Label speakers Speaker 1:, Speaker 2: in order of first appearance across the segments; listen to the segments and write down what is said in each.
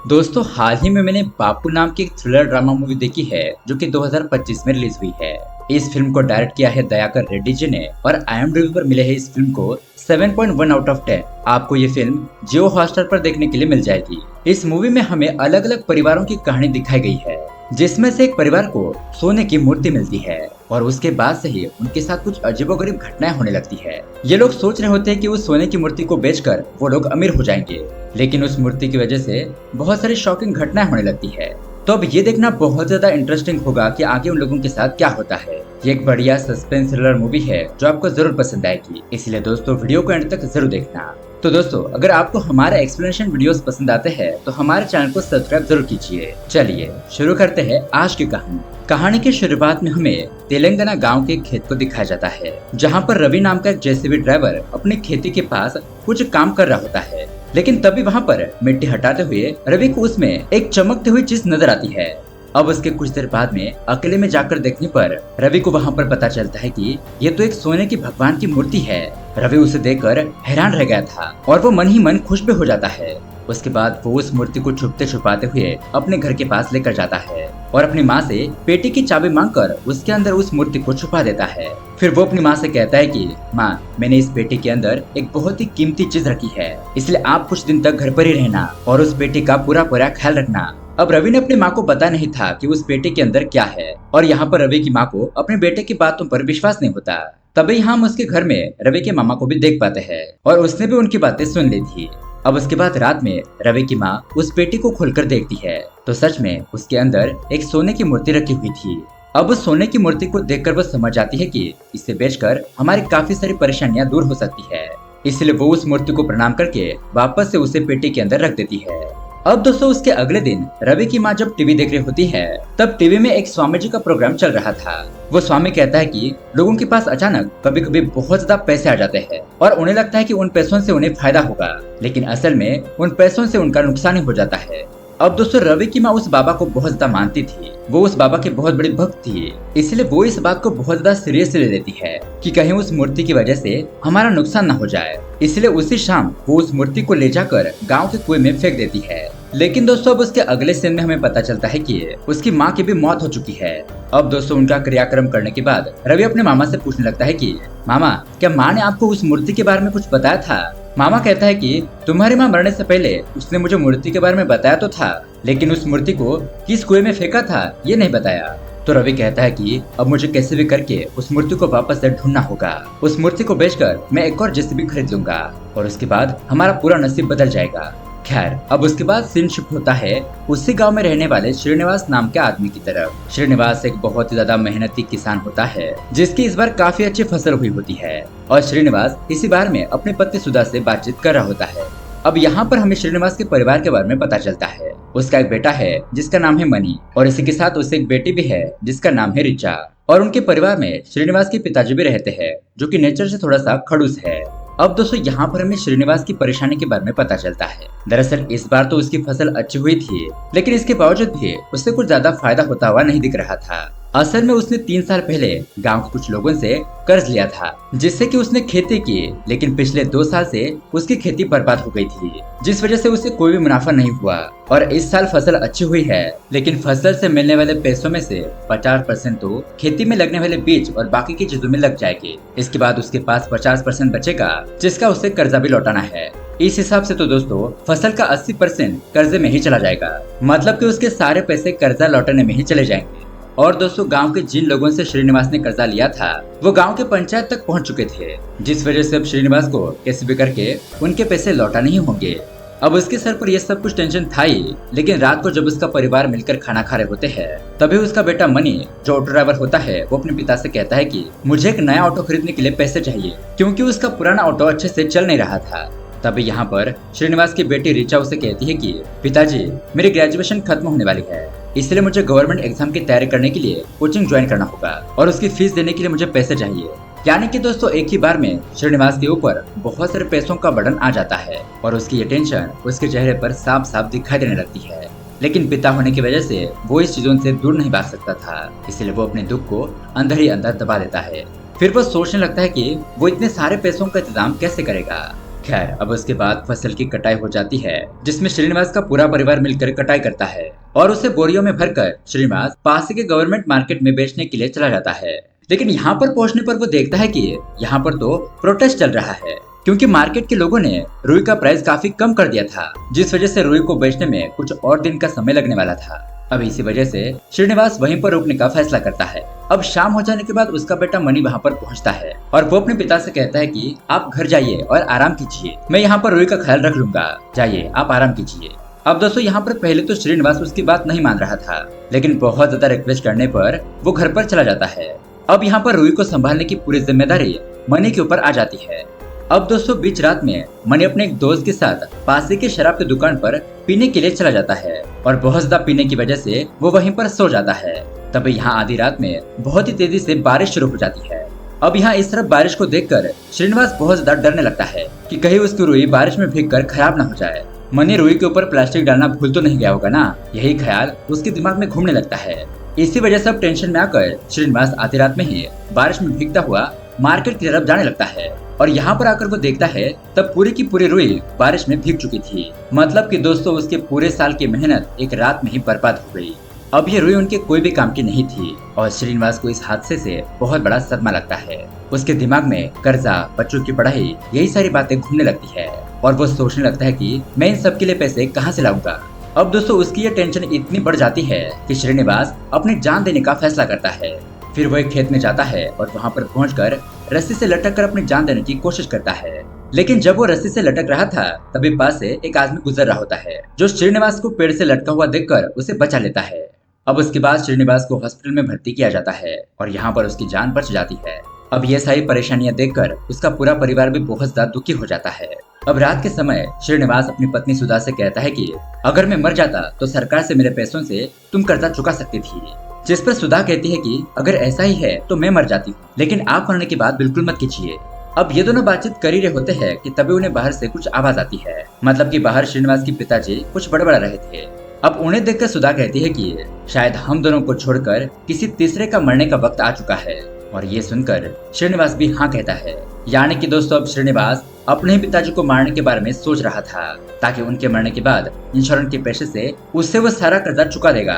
Speaker 1: दोस्तों हाल ही में मैंने बापू नाम की एक थ्रिलर ड्रामा मूवी देखी है जो कि 2025 में रिलीज हुई है। इस फिल्म को डायरेक्ट किया है दयाकर रेड्डी जी ने और IMDb पर मिले है इस फिल्म को 7.1 आउट ऑफ 10। आपको ये फिल्म जियो हॉटस्टार पर देखने के लिए मिल जाएगी। इस मूवी में हमें अलग अलग परिवारों की कहानी दिखाई गई है, जिसमें से एक परिवार को सोने की मूर्ति मिलती है और उसके बाद से ही उनके साथ कुछ अजीबोगरीब घटनाएं होने लगती है। ये लोग सोच रहे होते हैं कि उस सोने की मूर्ति को बेचकर वो लोग अमीर हो जाएंगे, लेकिन उस मूर्ति की वजह से बहुत सारी शॉकिंग घटनाएं होने लगती है। तो अब ये देखना बहुत ज्यादा इंटरेस्टिंग होगा कि आगे उन लोगों के साथ क्या होता है। ये एक बढ़िया सस्पेंस थ्रिलर मूवी है जो आपको जरूर पसंद आएगी, इसलिए दोस्तों वीडियो को एंड तक जरूर देखना। तो दोस्तों अगर आपको हमारे एक्सप्लेनेशन वीडियोस पसंद आते हैं तो हमारे चैनल को सब्सक्राइब जरूर कीजिए। चलिए शुरू करते हैं आज की कहानी। कहानी की शुरुआत में हमें तेलंगाना गांव के एक खेत को दिखाया जाता है, जहां पर रवि नाम का एक जेसीबी ड्राइवर अपनी खेती के पास कुछ काम कर रहा होता है। लेकिन तभी वहां पर मिट्टी हटाते हुए रवि को उसमें एक चमकती हुई चीज नजर आती है। अब उसके कुछ देर बाद में अकेले में जाकर देखने पर रवि को वहां पर पता चलता है कि ये तो एक सोने की भगवान की मूर्ति है। रवि उसे देखकर हैरान रह गया था और वो मन ही मन खुश भी हो जाता है। उसके बाद वो उस मूर्ति को छुपते छुपाते हुए अपने घर के पास लेकर जाता है और अपनी माँ से पेटी की चाबी मांगकर उसके अंदर उस मूर्ति को छुपा देता है। फिर वो अपनी माँ से कहता है कि माँ, मैंने इस पेटी के अंदर एक बहुत ही कीमती चीज रखी है, इसलिए आप कुछ दिन तक घर पर ही रहना और उस पेटी का पूरा ख्याल रखना। अब रवि ने अपनी माँ को पता नहीं था कि उस पेटी के अंदर क्या है और यहाँ पर रवि की माँ को अपने बेटे की बातों पर विश्वास नहीं होता। तभी हम उसके घर में रवि के मामा को भी देख पाते हैं और उसने भी उनकी बातें सुन ली थी। अब उसके बाद रात में रवि की माँ उस पेटी को खोलकर देखती है तो सच में उसके अंदर एक सोने की मूर्ति रखी हुई थी। अब उस सोने की मूर्ति को देखकर वो समझ जाती है कि इसे बेचकर हमारी काफी सारी परेशानियां दूर हो सकती है, इसलिए वो उस मूर्ति को प्रणाम करके वापस से उसे पेटी के अंदर रख देती है। अब दोस्तों उसके अगले दिन रवि की माँ जब टीवी देख रही होती है तब टीवी में एक स्वामी जी का प्रोग्राम चल रहा था। वो स्वामी कहता है कि लोगों के पास अचानक कभी कभी बहुत ज्यादा पैसे आ जाते हैं और उन्हें लगता है कि उन पैसों से उन्हें फायदा होगा, लेकिन असल में उन पैसों से उनका नुकसान ही हो जाता है। अब दोस्तों रवि की माँ उस बाबा को बहुत ज्यादा मानती थी, वो उस बाबा की बहुत बड़ी भक्त थी, इसलिए वो इस बात को बहुत ज्यादा सीरियस ले लेती है कि कहीं उस मूर्ति की वजह से हमारा नुकसान न हो जाए। इसलिए उसी शाम वो उस मूर्ति को ले जाकर गांव के कुएं में फेंक देती है। लेकिन दोस्तों अब उसके अगले सीन में हमें पता चलता है कि उसकी माँ की भी मौत हो चुकी है। अब दोस्तों उनका क्रियाक्रम करने के बाद रवि अपने मामा से पूछने लगता है कि मामा, क्या माँ ने आपको उस मूर्ति के बारे में कुछ बताया था? मामा कहता है कि तुम्हारी माँ मरने से पहले उसने मुझे मूर्ति के बारे में बताया तो था, लेकिन उस मूर्ति को किस कुएं में फेंका था ये नहीं बताया। तो रवि कहता है कि अब मुझे कैसे भी करके उस मूर्ति को वापस से ढूंढना होगा। उस मूर्ति को बेचकर मैं एक और जेसीबी खरीद लूंगा और उसके बाद हमारा पूरा नसीब बदल जाएगा। खैर अब उसके बाद सीन शिफ्ट होता है उसी गांव में रहने वाले श्रीनिवास नाम के आदमी की तरफ। श्रीनिवास एक बहुत ही ज्यादा मेहनती किसान होता है जिसकी इस बार काफी अच्छी फसल हुई होती है और श्रीनिवास इसी बार में अपनी पत्नी सुधा से बातचीत कर रहा होता है। अब यहाँ पर हमें श्रीनिवास के परिवार के बारे में पता चलता है। उसका एक बेटा है जिसका नाम है मनी और इसी के साथ उससे एक बेटी भी है जिसका नाम है रिचा। और उनके परिवार में श्रीनिवास के पिताजी भी रहते हैं जो कि नेचर से थोड़ा सा खड़ूस है। अब दोस्तों यहाँ पर हमें श्रीनिवास की परेशानी के बारे में पता चलता है। दरअसल इस बार तो उसकी फसल अच्छी हुई थी, लेकिन इसके बावजूद भी उससे कुछ ज्यादा फायदा होता हुआ नहीं दिख रहा था। असल में उसने 3 साल पहले गांव के कुछ लोगों से कर्ज लिया था जिससे कि उसने खेती की, लेकिन पिछले 2 साल से उसकी खेती बर्बाद हो गई थी, जिस वजह से उसे कोई भी मुनाफा नहीं हुआ। और इस साल फसल अच्छी हुई है, लेकिन फसल से मिलने वाले पैसों में से 50% तो खेती में लगने वाले बीज और बाकी की चीजों में लग जाएगी। इसके बाद उसके पास 50% बचेगा जिसका उसे कर्जा भी लौटाना है। इस हिसाब से तो दोस्तों फसल का 80% कर्जे में ही चला जाएगा, मतलब कि उसके सारे पैसे कर्जा लौटाने में ही चले जाएंगे। और दोस्तों गांव के जिन लोगों से श्रीनिवास ने कर्जा लिया था वो गांव के पंचायत तक पहुंच चुके थे, जिस वजह से अब श्रीनिवास को कैसे भी करके उनके पैसे लौटाने ही होंगे। अब उसके सर पर यह सब कुछ टेंशन था ही, लेकिन रात को जब उसका परिवार मिलकर खाना खा रहे होते हैं तभी उसका बेटा मनी जो ऑटो ड्राइवर होता है वो अपने पिता से कहता है कि मुझे एक नया ऑटो खरीदने के लिए पैसे चाहिए, क्योंकि उसका पुराना ऑटो अच्छे से चल नहीं रहा था। तभी यहाँ पर श्रीनिवास की बेटी रिचा उसे कहती है कि पिताजी, मेरी ग्रेजुएशन खत्म होने वाली है, इसलिए मुझे गवर्नमेंट एग्जाम की तैयारी करने के लिए कोचिंग ज्वाइन करना होगा और उसकी फीस देने के लिए मुझे पैसे चाहिए। यानी कि दोस्तों एक ही बार में श्रीनिवास के ऊपर बहुत सारे पैसों का बर्डन आ जाता है और उसकी ये टेंशन उसके चेहरे पर साफ साफ दिखाई देने लगती है। लेकिन पिता होने की वजह से वो इस चीजों से दूर नहीं भाग सकता था, इसलिए वो अपने दुख को अंदर ही अंदर दबा देता है। फिर वो सोचने लगता है कि वो इतने सारे पैसों का इंतजाम कैसे करेगा। खैर अब उसके बाद फसल की कटाई हो जाती है, जिसमें श्रीनिवास का पूरा परिवार मिलकर कटाई करता है और उसे बोरियों में भरकर श्रीनिवास पास के गवर्नमेंट मार्केट में बेचने के लिए चला जाता है। लेकिन यहाँ पर पहुँचने पर वो देखता है कि यहाँ पर तो प्रोटेस्ट चल रहा है, क्योंकि मार्केट के लोगों ने रुई का प्राइस काफी कम कर दिया था, जिस वजह से रुई को बेचने में कुछ और दिन का समय लगने वाला था। अब इसी वजह से श्रीनिवास वहीं पर रुकने का फैसला करता है। अब शाम हो जाने के बाद उसका बेटा मणि वहाँ पर पहुँचता है और वो अपने पिता से कहता है कि आप घर जाइए और आराम कीजिए, मैं यहाँ पर रुई का ख्याल रख लूंगा, जाइए आप आराम कीजिए। अब दोस्तों यहाँ पर पहले तो श्रीनिवास उसकी बात नहीं मान रहा था, लेकिन बहुत ज्यादा रिक्वेस्ट करने पर वो घर पर चला जाता है। अब यहाँ पर रुई को संभालने की पूरी जिम्मेदारी मणि के ऊपर आ जाती है। अब दोस्तों बीच रात में मणि अपने एक दोस्त के साथ पास की शराब की दुकान पर पीने के लिए चला जाता है और बहुत ज्यादा पीने की वजह से वो वहीं पर सो जाता है। तभी यहाँ आधी रात में बहुत ही तेजी से बारिश शुरू हो जाती है। अब यहाँ इस तरफ बारिश को देखकर श्रीनिवास बहुत ज्यादा डरने लगता है कि कहीं उसकी रुई बारिश में भीगकर खराब न हो जाए। मणि रुई के ऊपर प्लास्टिक डालना भूल तो नहीं गया होगा ना, यही ख्याल उसके दिमाग में घूमने लगता है। इसी वजह से अब टेंशन में आकर श्रीनिवास आधी रात में ही बारिश में भीगता हुआ मार्केट की तरफ जाने लगता है और यहाँ पर आकर वो देखता है तब पूरी की पूरी रुई बारिश में भीग चुकी थी। मतलब कि दोस्तों उसके पूरे साल की मेहनत एक रात में ही बर्बाद हो गई। अब ये रुई उनके कोई भी काम की नहीं थी और श्रीनिवास को इस हादसे से बहुत बड़ा सदमा लगता है। उसके दिमाग में कर्जा, बच्चों की पढ़ाई, यही सारी बातें घूमने लगती है और वो सोचने लगता है कि मैं इन सब के लिए पैसे कहाँ से लाऊंगा। अब दोस्तों उसकी ये टेंशन इतनी बढ़ जाती है कि श्रीनिवास अपनी जान देने का फैसला करता है। फिर वो एक खेत में जाता है और वहाँ पर पहुंचकर रस्सी से लटक कर अपनी जान देने की कोशिश करता है। लेकिन जब वो रस्सी से लटक रहा था तभी पास से एक आदमी गुजर रहा होता है, जो श्रीनिवास को पेड़ से लटका हुआ देखकर उसे बचा लेता है। अब उसके बाद श्रीनिवास को हॉस्पिटल में भर्ती किया जाता है और यहाँ पर उसकी जान बच जाती है। अब ये सारी परेशानियां देखकर उसका पूरा परिवार भी बहुत ज्यादा दुखी हो जाता है। अब रात के समय श्रीनिवास अपनी पत्नी सुधा से कहता है कि अगर मैं मर जाता तो सरकार से मेरे पैसों से तुम कर्जा चुका सकती थी। जिस पर सुधा कहती है कि अगर ऐसा ही है तो मैं मर जाती हूँ, लेकिन आप मरने की बात बिल्कुल मत कीजिए। अब ये दोनों बातचीत कर ही रहे होते हैं कि तभी उन्हें बाहर से कुछ आवाज आती है। मतलब कि बाहर श्रीनिवास के पिताजी कुछ बड़बड़ा रहे थे। अब उन्हें देखकर सुधा कहती है कि शायद हम दोनों को छोड़कर किसी तीसरे का मरने का वक्त आ चुका है। और ये सुनकर श्रीनिवास भी हाँ कहता है। यानी कि दोस्तों अब श्रीनिवास अपने ही पिताजी को मारने के बारे में सोच रहा था, ताकि उनके मरने के बाद इंश्योरेंस के पैसे से उससे वो सारा कर्जा चुका देगा।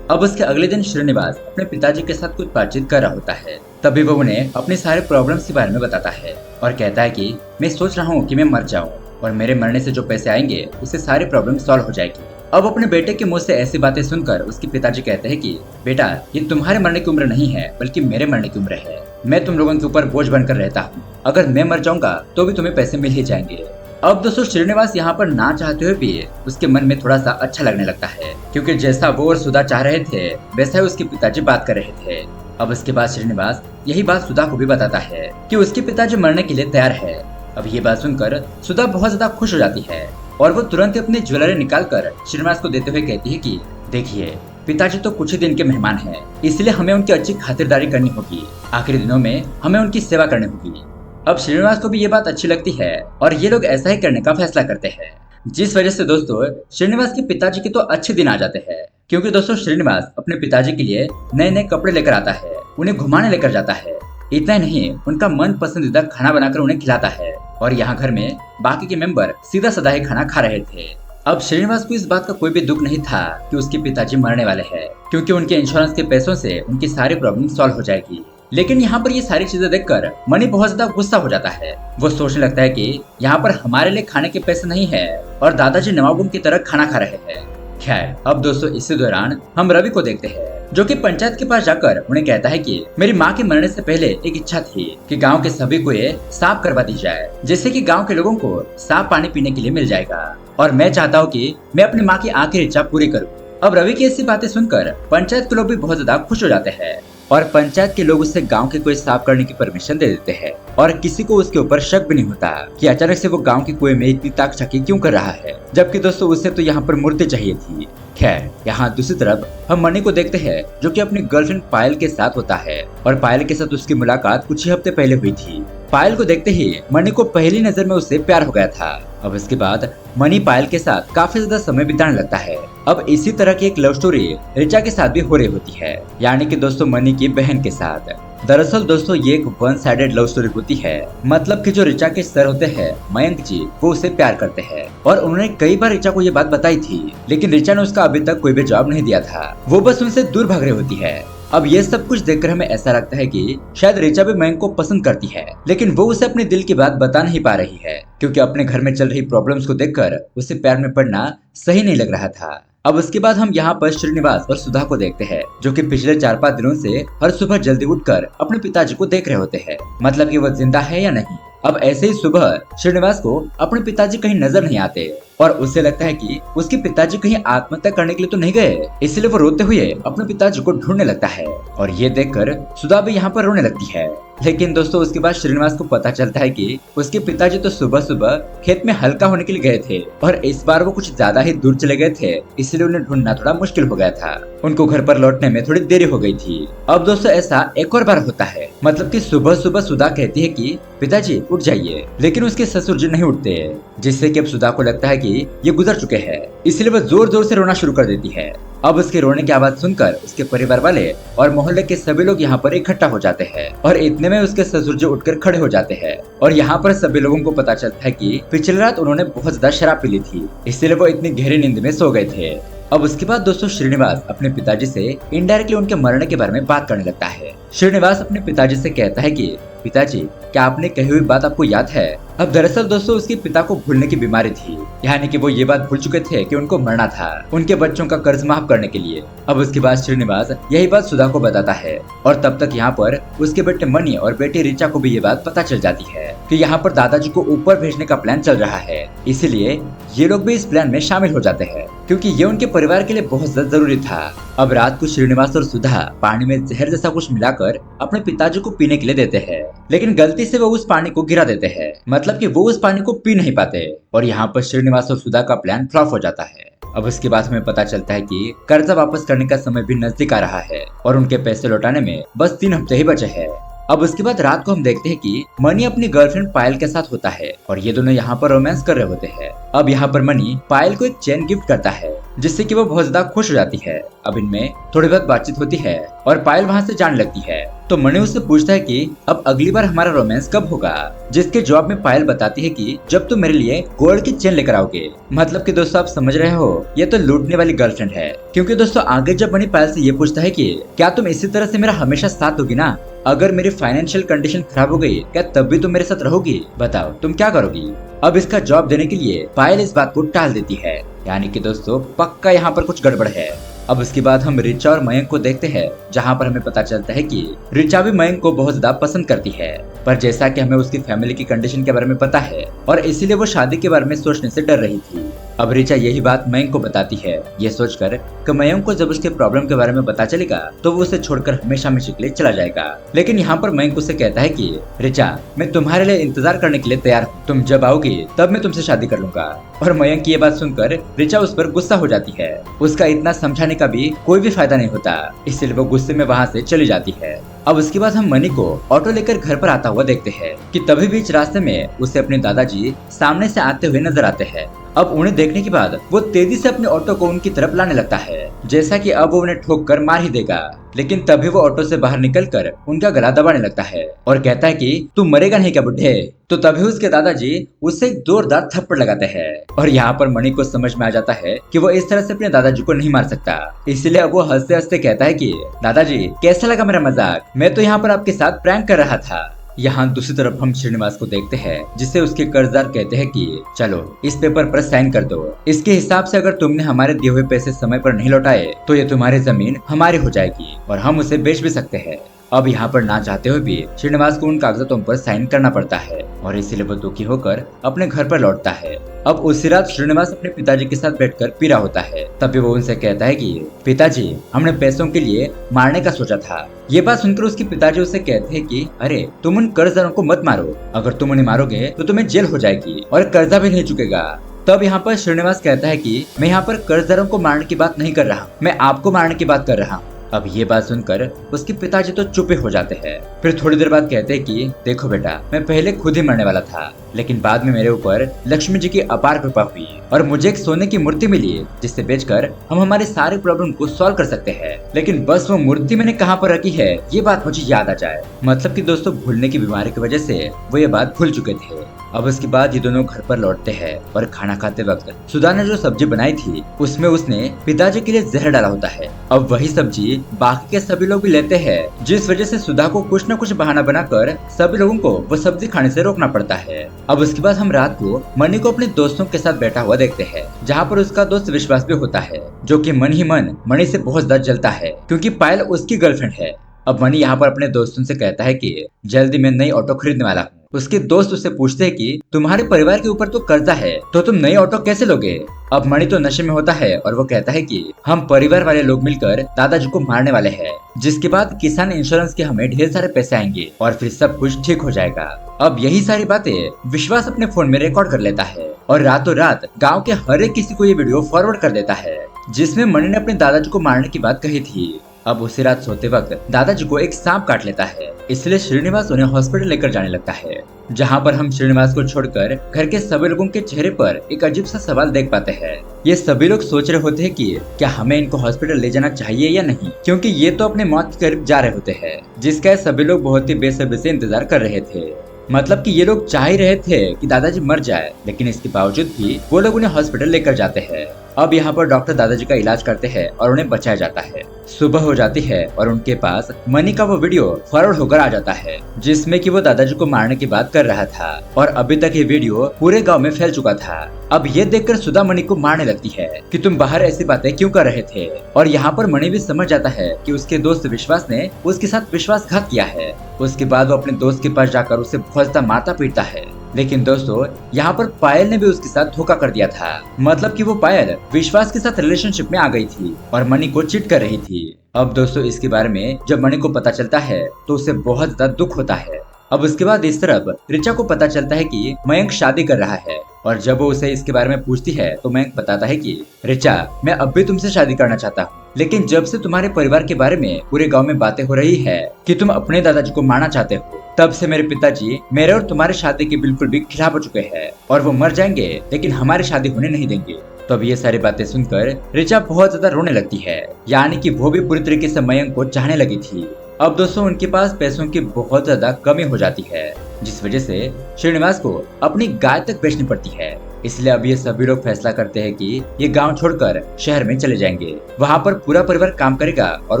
Speaker 1: अब उसके अगले दिन श्रीनिवास अपने पिताजी के साथ कुछ बातचीत कर रहा होता है। तभी वो उन्हें अपने सारे प्रॉब्लम्स के बारे में बताता है और कहता है कि मैं सोच रहा हूँ कि मैं मर जाऊँ और मेरे मरने से जो पैसे आएंगे उससे सारी प्रॉब्लम सॉल्व हो जाएगी। अब अपने बेटे के मुंह से ऐसी बातें सुनकर उसके पिताजी कहते हैं कि बेटा ये तुम्हारे मरने की उम्र नहीं है बल्कि मेरे मरने की उम्र है। मैं तुम लोगों के ऊपर बोझ बनकर रहता हूँ, अगर मैं मर जाऊंगा तो भी तुम्हें पैसे मिल ही जाएंगे। अब दोस्तों श्रीनिवास यहाँ पर ना चाहते हुए भी उसके मन में थोड़ा सा अच्छा लगने लगता है, क्योंकि जैसा वो और सुधा चाह रहे थे वैसा ही उसके पिताजी बात कर रहे थे। अब इसके बाद श्रीनिवास यही बात सुधा को भी बताता है कि उसके पिताजी मरने के लिए तैयार है। अब ये बात सुनकर सुधा बहुत ज्यादा खुश हो जाती है और वो तुरंत अपनी ज्वेलरी निकालकर श्रीनिवास को देते हुए कहती है कि देखिए पिताजी तो कुछ ही दिन के मेहमान हैं, इसलिए हमें उनकी अच्छी खातिरदारी करनी होगी, आखिरी दिनों में हमें उनकी सेवा करनी होगी। अब श्रीनिवास को भी ये बात अच्छी लगती है और ये लोग ऐसा ही करने का फैसला करते हैं, जिस वजह से दोस्तों श्रीनिवास के पिताजी के तो अच्छे दिन आ जाते हैं। क्योंकि दोस्तों श्रीनिवास अपने पिताजी के लिए नए नए कपड़े लेकर आता है, उन्हें घुमाने लेकर जाता है। इतना ही नहीं, उनका मन पसंदीदा खाना बनाकर उन्हें खिलाता है और यहाँ घर में बाकी के मेंबर सीधा साधा ही खाना खा रहे थे। अब श्रीनिवास को इस बात का कोई भी दुख नहीं था कि उसके पिताजी मरने वाले हैं, क्योंकि उनके इंश्योरेंस के पैसों से उनकी सारी प्रॉब्लम सॉल्व हो जाएगी। लेकिन यहाँ पर ये सारी चीजें देखकर मणि बहुत ज्यादा गुस्सा हो जाता है। वो सोचने लगता है कि यहाँ पर हमारे लिए खाने के पैसे नहीं है और दादाजी नवाबों की तरह खाना खा रहे हैं। खैर अब दोस्तों इसी दौरान हम रवि को देखते हैं, जो कि पंचायत के पास जाकर उन्हें कहता है कि मेरी माँ के मरने से पहले एक इच्छा थी कि गांव के सभी कुएं साफ करवा दी जाए, जिससे कि गांव के लोगों को साफ पानी पीने के लिए मिल जाएगा, और मैं चाहता हूँ कि मैं अपनी माँ की आखिरी इच्छा पूरी करूँ। अब रवि की ऐसी बातें सुनकर पंचायत के लोग भी बहुत ज्यादा खुश हो जाते हैं और पंचायत के लोग उससे गांव के कुएं साफ करने की परमिशन दे देते हैं और किसी को उसके ऊपर शक भी नहीं होता कि अचानक से वो गांव के कुएं में इतनी ताकचाकी क्यों कर रहा है, जबकि दोस्तों उसे तो यहाँ पर मूर्ति चाहिए थी। खैर यहाँ दूसरी तरफ हम मणि को देखते हैं, जो कि अपनी गर्लफ्रेंड पायल के साथ होता है और पायल के साथ उसकी मुलाकात कुछ ही हफ्ते पहले हुई थी। पायल को देखते ही मणि को पहली नजर में उससे प्यार हो गया था। अब इसके बाद मणि पायल के साथ काफी ज्यादा समय बिताने लगता है। अब इसी तरह की एक लव स्टोरी ऋचा के साथ भी हो रही होती है, यानी कि दोस्तों मणि की बहन के साथ। दरअसल दोस्तों ये एक वन साइडेड लव स्टोरी होती है। मतलब कि जो ऋचा के सर होते हैं मयंक जी, वो उसे प्यार करते हैं और उन्होंने कई बार ऋचा को ये बात बताई थी, लेकिन ऋचा ने उसका अभी तक कोई भी जवाब नहीं दिया था। वो बस उनसे दूर भाग रही होती है। अब ये सब कुछ देखकर हमें ऐसा लगता है कि शायद ऋचा भी मयंक को पसंद करती है, लेकिन वो उसे अपने दिल की बात बता नहीं पा रही है, क्योंकि अपने घर में चल रही प्रॉब्लम्स को देखकर उसे प्यार में पड़ना सही नहीं लग रहा था। अब उसके बाद हम यहाँ पर श्रीनिवास और सुधा को देखते हैं, जो कि पिछले 4-5 दिनों से हर सुबह जल्दी उठकर अपने पिताजी को देख रहे होते हैं, मतलब कि वो जिंदा है या नहीं। अब ऐसे ही सुबह श्रीनिवास को अपने पिताजी कहीं नजर नहीं आते और उसे लगता है कि उसके पिताजी कहीं आत्महत्या करने के लिए तो नहीं गए, इसलिए वो रोते हुए अपने पिताजी को ढूंढने लगता है और ये देखकर सुधा भी यहाँ पर रोने लगती है। लेकिन दोस्तों उसके बाद श्रीनिवास को पता चलता है कि उसके पिताजी तो सुबह सुबह खेत में हल्का होने के लिए गए थे और इस बार वो कुछ ज्यादा ही दूर चले गए थे, इसलिए उन्हें ढूंढना थोड़ा मुश्किल हो गया था। उनको घर पर लौटने में थोड़ी देरी हो गई थी। अब दोस्तों ऐसा एक और बार होता है, मतलब कि सुबह सुबह सुधा कहती है कि पिताजी उठ जाइए, लेकिन उसके ससुर जी नहीं उठते, जिससे कि अब सुधा को लगता है कि ये गुजर चुके हैं, इसलिए वह जोर जोर से रोना शुरू कर देती है। अब उसके रोने की आवाज सुनकर उसके परिवार वाले और मोहल्ले के सभी लोग यहाँ पर इकट्ठा हो जाते हैं और इतने में उसके ससुर जी उठकर खड़े हो जाते हैं और यहाँ पर सभी लोगों को पता चलता है कि पिछली रात उन्होंने बहुत ज्यादा शराब पी ली थी, इसलिए वो इतनी गहरी नींद में सो गए थे। अब उसके बाद दोस्तों श्रीनिवास अपने पिताजी से इनडायरेक्टली उनके मरने के बारे में बात करने लगता है। श्रीनिवास अपने पिताजी से कहता है कि पिताजी क्या आपने कही हुई बात आपको याद है। अब दरअसल दोस्तों उसके पिता को भूलने की बीमारी थी, यानी कि वो ये बात भूल चुके थे कि उनको मरना था उनके बच्चों का कर्ज माफ करने के लिए। अब उसके बाद श्रीनिवास यही बात सुधा को बताता है और तब तक यहाँ पर उसके बेटे मनी और बेटी ऋचा को भी ये बात पता चल जाती है कि यहाँ पर दादाजी को ऊपर भेजने का प्लान चल रहा है, इसीलिए ये लोग भी इस प्लान में शामिल हो जाते हैं क्योंकि ये उनके परिवार के लिए बहुत ज्यादा जरूरी था। अब रात को श्रीनिवास और सुधा पानी में जहर जैसा कुछ मिलाकर अपने पिताजी को पीने के लिए देते हैं, लेकिन गलती से वो उस पानी को गिरा देते हैं, मतलब कि वो उस पानी को पी नहीं पाते और यहाँ पर श्रीनिवास और सुधा का प्लान फ्लॉप हो जाता है। अब उसके बाद हमें पता चलता है कि कर्जा वापस करने का समय भी नजदीक आ रहा है और उनके पैसे लौटाने में बस 3 हफ्ते ही बचे हैं। अब उसके बाद रात को हम देखते हैं कि मनी अपनी गर्लफ्रेंड पायल के साथ होता है और ये दोनों यहाँ पर रोमांस कर रहे होते हैं। अब यहाँ पर मनी पायल को एक चेन गिफ्ट करता है, जिससे कि वो बहुत ज्यादा खुश हो जाती है। अब इनमें थोड़ी बहुत बातचीत होती है और पायल वहाँ से जाने लगती है, तो मनी उससे पूछता है कि अब अगली बार हमारा रोमांस कब होगा, जिसके जवाब में पायल बताती है कि जब तुम मेरे लिए गोल्ड की चेन लेकर आओगे। मतलब कि दोस्तों आप समझ रहे हो, ये तो लूटने वाली गर्लफ्रेंड है, क्योंकि दोस्तों आगे जब मनी पायल से ये पूछता है कि क्या तुम इसी तरह से मेरा हमेशा साथ दोगी ना, अगर मेरी फाइनेंशियल कंडीशन खराब हो गई क्या तब भी तुम मेरे साथ रहोगी, बताओ तुम क्या करोगी। अब इसका जवाब देने के लिए पायल इस बात को टाल देती है, यानी कि दोस्तों पक्का यहाँ पर कुछ गड़बड़ है। अब उसके बाद हम ऋचा और मयंक को देखते हैं, जहाँ पर हमें पता चलता है कि ऋचा भी मयंक को बहुत ज्यादा पसंद करती है, पर जैसा कि हमें उसकी फैमिली की कंडीशन के बारे में पता है और इसीलिए वो शादी के बारे में सोचने से डर रही थी। अब ऋचा यही बात मयंक को बताती है, ये सोचकर कि मयंक को जब उसके प्रॉब्लम के बारे में पता चलेगा तो वो उसे छोड़कर हमेशा हमेशा के लिए चला जाएगा। लेकिन यहाँ पर मयंक उसे कहता है कि ऋचा मैं तुम्हारे लिए इंतजार करने के लिए तैयार हूँ, तुम जब आओगी तब मैं तुमसे शादी कर लूंगा। और मयंक की ये बात सुनकर ऋचा उस पर गुस्सा हो जाती है, उसका इतना समझाने का भी कोई भी फायदा नहीं होता, इसलिए वो गुस्से में वहाँ से चली जाती है। अब उसके बाद हम मनी को ऑटो लेकर घर पर आता हुआ देखते हैं कि तभी बीच रास्ते में उसे अपने दादाजी सामने से आते हुए नजर आते हैं। अब उन्हें देखने के बाद वो तेजी से अपने ऑटो को उनकी तरफ लाने लगता है, जैसा कि अब वो उन्हें ठोक कर मार ही देगा, लेकिन तभी वो ऑटो से बाहर निकलकर उनका गला दबाने लगता है और कहता है कि तू मरेगा नहीं क्या बुढ़े। तो तभी उसके दादाजी उससे एक जोरदार थप्पड़ लगाते हैं और यहाँ पर मणि को समझ में आ जाता है कि वो इस तरह से अपने दादाजी को नहीं मार सकता, इसलिए अब वो हंसते हंसते कहता है कि दादाजी कैसा लगा मेरा मजाक, मैं तो यहाँ पर आपके साथ प्रैंक कर रहा था। यहाँ दूसरी तरफ हम श्रीनिवास को देखते हैं, जिसे उसके कर्जदार कहते हैं कि चलो इस पेपर पर साइन कर दो, इसके हिसाब से अगर तुमने हमारे दिए हुए पैसे समय पर नहीं लौटाए तो ये तुम्हारी जमीन हमारी हो जाएगी और हम उसे बेच भी सकते हैं। अब यहाँ पर ना चाहते हुए भी श्रीनिवास को उन कागजातों पर साइन करना पड़ता है और इसीलिए वो दुखी होकर अपने घर पर लौटता है। अब उसी रात श्रीनिवास अपने पिताजी के साथ बैठकर पी रहा होता है, तभी वो उनसे कहता है कि पिताजी हमने पैसों के लिए मारने का सोचा था। ये बात सुनकर उसके पिताजी उसे कहते हैं कि अरे तुम उन कर्जदारों को मत मारो, अगर तुम उन्हें मारोगे तो तुम्हें जेल हो जाएगी और कर्जा भी नहीं चुकेगा। तब यहाँ पर श्रीनिवास कहता है कि मैं यहाँ पर कर्जदारों को मारने की बात नहीं कर रहा, मैं आपको मारने की बात कर रहा हूँ। अब ये बात सुनकर उसके पिताजी तो चुप हो जाते हैं। फिर थोड़ी देर बाद कहते हैं कि देखो बेटा मैं पहले खुद ही मरने वाला था, लेकिन बाद में मेरे ऊपर लक्ष्मी जी की अपार कृपा हुई और मुझे एक सोने की मूर्ति मिली जिससे बेचकर हम हमारे सारे प्रॉब्लम को सॉल्व कर सकते हैं। लेकिन बस वो मूर्ति मैंने कहाँ पर रखी है ये बात मुझे याद आ जाए। मतलब कि दोस्तों भूलने की बीमारी की वजह से वो ये बात भूल चुके थे। अब उसके बाद ये दोनों घर पर लौटते हैं और खाना खाते वक्त सुधा ने जो सब्जी बनाई थी उसमें उसने पिताजी के लिए जहर डाला होता है। अब वही सब्जी बाकी के सभी लोग भी लेते हैं, जिस वजह से सुधा को कुछ न कुछ बहाना बनाकर सभी लोगों को वो सब्जी खाने से रोकना पड़ता है। अब उसके बाद हम रात को मनी को अपने दोस्तों के साथ बैठा हुआ देखते हैं, जहाँ पर उसका दोस्त विश्वास भी होता है, जो कि मन ही मन मनी से बहुत ज्यादा जलता है क्योंकि पायल उसकी गर्लफ्रेंड है। अब मनी यहाँ पर अपने दोस्तों से कहता है कि जल्दी मैं नई ऑटो खरीदने वाला हूँ। उसके दोस्त उससे पूछते हैं कि तुम्हारे परिवार के ऊपर तो कर्जा है तो तुम नई ऑटो कैसे लोगे। अब मणि तो नशे में होता है और वो कहता है कि हम परिवार वाले लोग मिलकर दादाजी को मारने वाले हैं, जिसके बाद किसान इंश्योरेंस के हमें ढेर सारे पैसे आएंगे और फिर सब कुछ ठीक हो जाएगा। अब यही सारी बातें विश्वास अपने फोन में रिकॉर्ड कर लेता है और रातों रात गाँव के हर एक किसी को ये वीडियो फॉरवर्ड कर देता है, जिसमें मणि ने अपने दादाजी को मारने की बात कही थी। अब उसी रात सोते वक्त दादाजी को एक सांप काट लेता है, इसलिए श्रीनिवास उन्हें हॉस्पिटल लेकर जाने लगता है, जहां पर हम श्रीनिवास को छोड़कर घर के सभी लोगों के चेहरे पर एक अजीब सा सवाल देख पाते हैं। ये सभी लोग सोच रहे होते हैं कि क्या हमें इनको हॉस्पिटल ले जाना चाहिए या नहीं, क्योंकि ये तो अपने मौत के करीब जा रहे होते हैं, जिसका सभी लोग बहुत ही बेसब्री से इंतजार कर रहे थे। मतलब कि ये लोग चाह ही रहे थे कि दादाजी मर जाए, लेकिन इसके बावजूद भी वो लोग उन्हें हॉस्पिटल लेकर जाते हैं। अब यहाँ पर डॉक्टर दादाजी का इलाज करते हैं और उन्हें बचाया जाता है। सुबह हो जाती है और उनके पास मनी का वो वीडियो फॉरवर्ड होकर आ जाता है, जिसमें कि वो दादाजी को मारने की बात कर रहा था और अभी तक ये वीडियो पूरे गांव में फैल चुका था। अब ये देखकर सुधा मणि को मारने लगती है कि तुम बाहर ऐसी बातें क्यों कर रहे थे, और यहाँ पर मणि भी समझ जाता है कि उसके दोस्त विश्वास ने उसके साथ विश्वासघात किया है। उसके बाद वो अपने दोस्त के पास जाकर उसे बहुत ज्यादा मारता पीटता है। लेकिन दोस्तों यहाँ पर पायल ने भी उसके साथ धोखा कर दिया था। मतलब कि वो पायल विश्वास के साथ रिलेशनशिप में आ गई थी और मणि को चीट कर रही थी। अब दोस्तों इसके बारे में जब मणि को पता चलता है तो उसे बहुत ज्यादा दुख होता है। अब उसके बाद इस तरफ ऋचा को पता चलता है कि मयंक शादी कर रहा है, और जब वो उसे इसके बारे में पूछती है तो मयंक बताता है कि ऋचा, मैं अब भी तुमसे शादी करना चाहता हूँ, लेकिन जब से तुम्हारे परिवार के बारे में पूरे गांव में बातें हो रही है कि तुम अपने दादाजी को मारना चाहते हो, तब से मेरे पिताजी मेरे और तुम्हारे शादी के बिल्कुल भी खिलाफ हो चुके हैं और वो मर जाएंगे लेकिन हमारी शादी होने नहीं देंगे। तो अब ये सारी बातें सुनकर ऋचा बहुत ज्यादा रोने लगती है, यानी कि वो भी पूरी तरीके से मयंक को चाहने लगी थी। अब दोस्तों उनके पास पैसों की बहुत ज्यादा कमी हो जाती है, जिस वजह से श्रीनिवास को अपनी गाय तक बेचनी पड़ती है। इसलिए अब ये सभी लोग फैसला करते हैं कि ये गांव छोड़कर शहर में चले जाएंगे। वहाँ पर पूरा परिवार काम करेगा और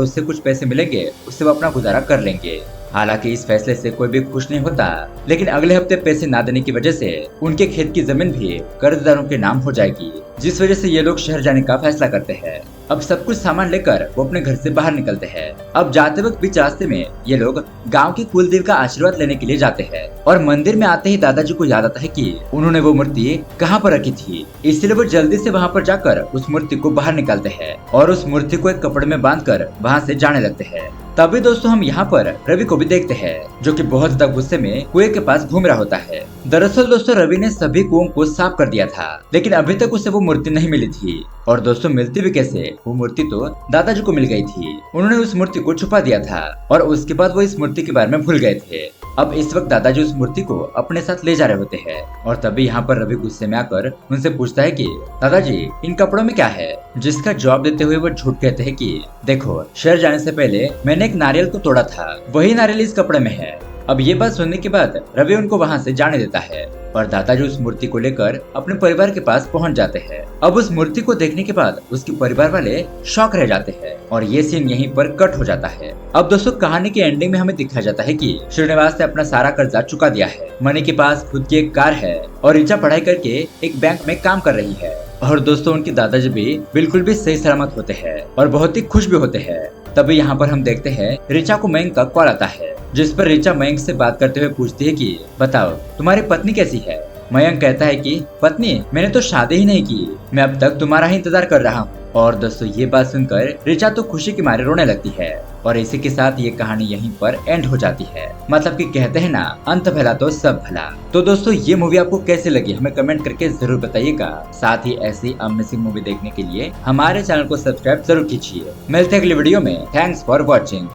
Speaker 1: उससे कुछ पैसे मिलेंगे, उससे वो अपना गुजारा कर लेंगे। हालांकि इस फैसले से कोई भी खुश नहीं होता, लेकिन अगले हफ्ते पैसे ना देने की वजह से उनके खेत की जमीन भी कर्जदारों के नाम हो जाएगी, जिस वजह से ये लोग शहर जाने का फैसला करते हैं। अब सब कुछ सामान लेकर वो अपने घर से बाहर निकलते हैं। अब जाते वक्त बीच रास्ते में ये लोग गांव के कुलदेव का आशीर्वाद लेने के लिए जाते हैं, और मंदिर में आते ही दादाजी को याद आता है कि उन्होंने वो मूर्ति कहाँ पर रखी थी। इसलिए वो जल्दी से वहाँ पर जाकर उस मूर्ति को बाहर निकालते हैं और उस मूर्ति को एक कपड़े में बांधकर वहाँ से जाने लगते हैं। तभी दोस्तों हम यहाँ पर रवि को भी देखते हैं, जो कि बहुत ज्यादा गुस्से में कुएं के पास घूम रहा होता है। दरअसल दोस्तों रवि ने सभी कुओं को साफ कर दिया था, लेकिन अभी तक उसे वो मूर्ति नहीं मिली थी। और दोस्तों मिलती भी कैसे, वो मूर्ति तो दादाजी को मिल गई थी। उन्होंने उस मूर्ति को छुपा दिया था और उसके बाद वो इस मूर्ति के बारे में भूल गए थे। अब इस वक्त दादाजी उस मूर्ति को अपने साथ ले जा रहे होते हैं, और तभी यहाँ पर रवि गुस्से में आकर उनसे पूछता है कि दादाजी इन कपड़ों में क्या है, जिसका जवाब देते हुए वो झूठ कहते हैं कि देखो, शहर जाने से पहले मैंने एक नारियल को तोड़ा था, वही नारियल इस कपड़े में है। अब ये बात सुनने के बाद रवि उनको वहाँ से जाने देता है और दादाजी उस मूर्ति को लेकर अपने परिवार के पास पहुँच जाते हैं। अब उस मूर्ति को देखने के बाद उसके परिवार वाले शॉक रह जाते हैं और ये सीन यहीं पर कट हो जाता है। अब दोस्तों कहानी के एंडिंग में हमें दिखाया जाता है कि श्रीनिवास ने अपना सारा कर्जा चुका दिया है, मणि के पास खुद की एक कार है और ऋचा पढ़ाई करके एक बैंक में काम कर रही है। और दोस्तों उनके दादाजी भी बिल्कुल भी सही सलामत होते हैं और बहुत ही खुश भी होते हैं। तभी यहाँ पर हम देखते हैं ऋचा को मयंक का कॉल आता है, जिस पर ऋचा मयंक से बात करते हुए पूछती है कि बताओ तुम्हारी पत्नी कैसी है। मयंक कहता है कि पत्नी, मैंने तो शादी ही नहीं की, मैं अब तक तुम्हारा ही इंतजार कर रहा हूँ। और दोस्तों ये बात सुनकर ऋचा तो खुशी के मारे रोने लगती है और इसी के साथ ये कहानी यहीं पर एंड हो जाती है। मतलब कि कहते हैं ना, अंत भला तो सब भला। तो दोस्तों ये मूवी आपको कैसे लगी हमें कमेंट करके जरूर बताइएगा। साथ ही ऐसी अमेजिंग मूवी देखने के लिए हमारे चैनल को सब्सक्राइब जरूर कीजिए। मिलते हैं अगली वीडियो में। Thanks for watching.